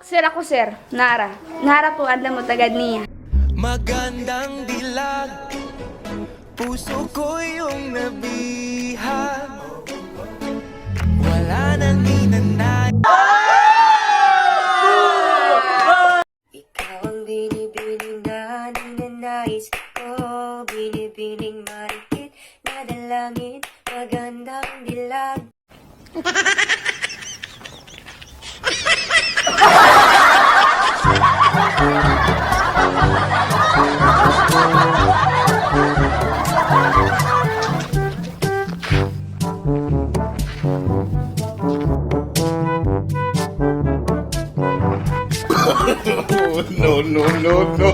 Sir ako sir, Nara. Nara po anda mo tagad niya. Magandang dilag, puso ko yung nabihag. Wala nang hinanay. Ikaw ang binibining na ninanais ko, binibining marikit na dalangin, magandang dilag. No, no, no, no.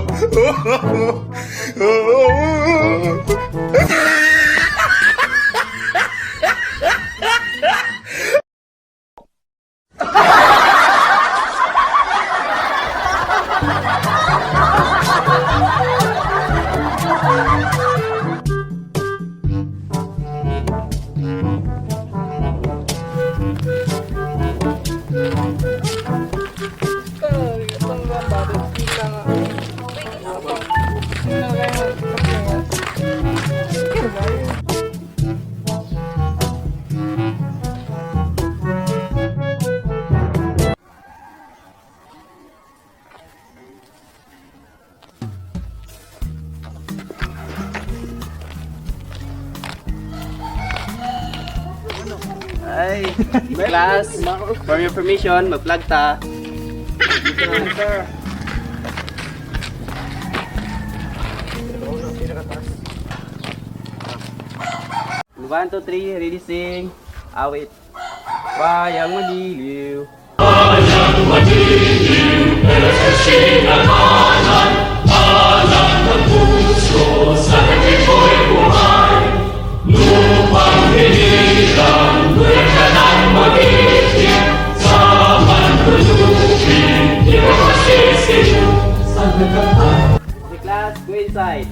Ay, class, for your permission, mag-vlog ta. One, two, three, ready, sing. Awit. Bayang magiliw. The class, go inside.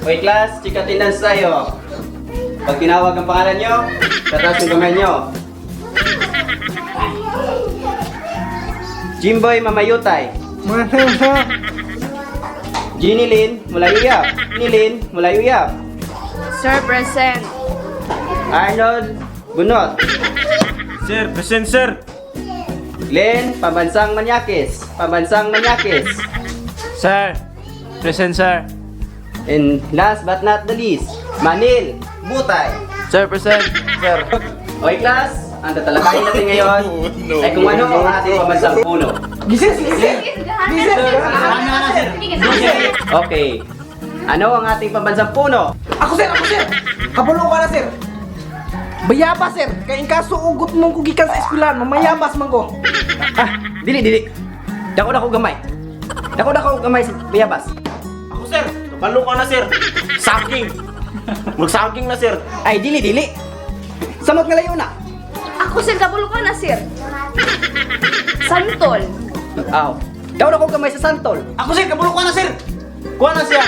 Okay class, check attendance tayo. Pag tinawag ang pangalan nyo, tataas yung kamay nyo. Jimboy Mamayutay. Ginny Lynn, mula Uyap. Nilin, mula Uyap. Sir present. Arnold Bunot. Sir, present sir. Glenn, Pambansang Manyakis. Pambansang Manyakis. Sir, present sir. And last but not the least, Manil Butay. Sir, present. Sir. Okay class, ang tatalakayin natin ngayon ay kung ano ang ating pambansang puno. Okay. Ano ang ating pambansang puno? Ako sir! Kabalo ka na sir! Bayabas sir! Kaya kaso ugot mong kugikan sa eskwelahan, mamayabas man ko! Ah, dili. Dako gamay. Dako gamay sa bayabas. Ako sir, kabalo ka na sir. Saking. Magsaging na sir. Ay, dili. Samot nga layo na. Ako sir, kabulo ka na sir. Santol. Aw. Dako gamay sa santol. Ako sir, kabalo ka na sir. Kuha na siya.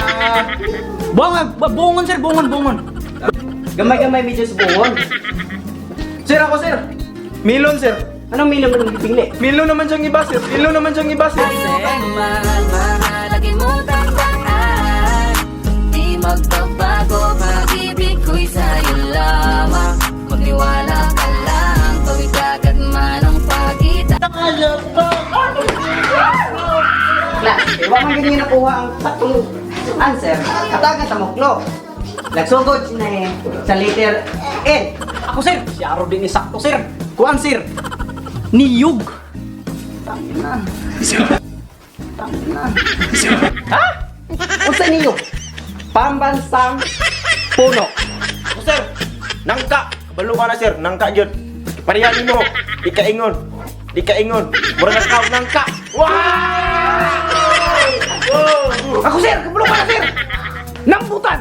Buongon sir, buongon. Gamay medyo sa bungon. Sir, ako sir. Milon sir. Anong minum ng pipili? Milon naman siyang iba sir. Mahalagin mong tandaan, di magbabago, pag-ibig ko'y sa'yo lamang. Magniwala ka lang, tuwing dagat man ang pagitan. Class, huwag man ganyan nakuha ang tatlong answer. Katagan tamoklo. Nagsugod na sa letter N. Ako sir! Si Aro din isakto sir! Kuan sir! Niyog! Ha? Unsa niyo? Pambansang puno. Ako sir, nangka. Kabalo ka na sir, nangka jud. Parihan mo. Di ka ingon. Mura na ka nangka. Ako sir! Kabalo ka na sir! Nambutan!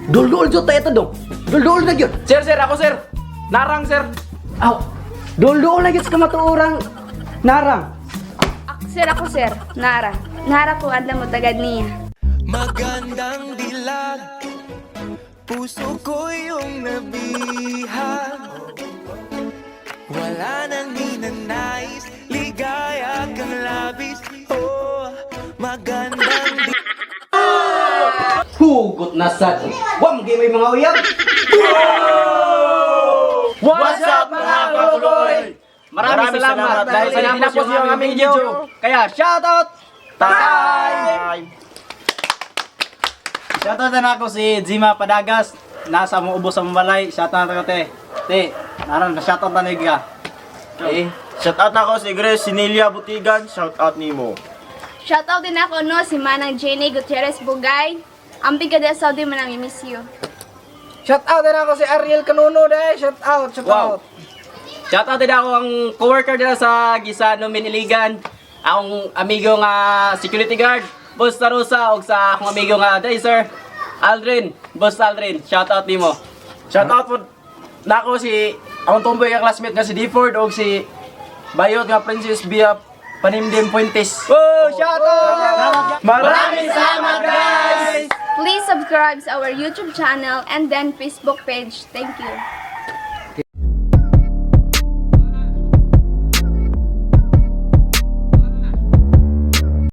Dul-dul jud tayo ito dong! Dul-dul na jud! Sir, ako sir. Narang sir. Aw! Dul-dul na jud ka matuurang narang! Sir ako sir, Nara. Nahara ko adlaw mo tagad niya. Magandang dilag, puso ko yung nabihag. Wala nang ninanais, ligaya kang labis. Oh, magandang Hugot na sad. Wam may mga uyab. What's up mga kabuloy? Maraming salamat dahil tinapos niyo ang aming video. Kaya shoutout! Time! Shoutout na ako si Jima Padagas. Nasa mo ubos sa Mambalay. Shoutout na ako te. Te, naran na shoutout na niga. Okay. Shout out na ako si Grace Sinilia Butigan. Shout out nimo. Shoutout din ako no si Manang Jenny Gutierrez Bugay. Ang bigada Saudi man ang miss you. Shoutout din ako si Ariel Canuno de. Shoutout. Wow. Shoutout din ako ang coworker dito sa Gisano Miniligan. Akong amigo nga security guard, Boss Tarusa, o sa akong amigo nga Sir Aldrin, Boss Aldrin. Shoutout nimo. Shout out po na ako si akong tumboy nga classmate nga si Deford o si Bayot nga Princess Bia Panimdim Puentes. Oh, shoutout! Maraming salamat guys! Please subscribe sa our YouTube channel and then Facebook page. Thank you.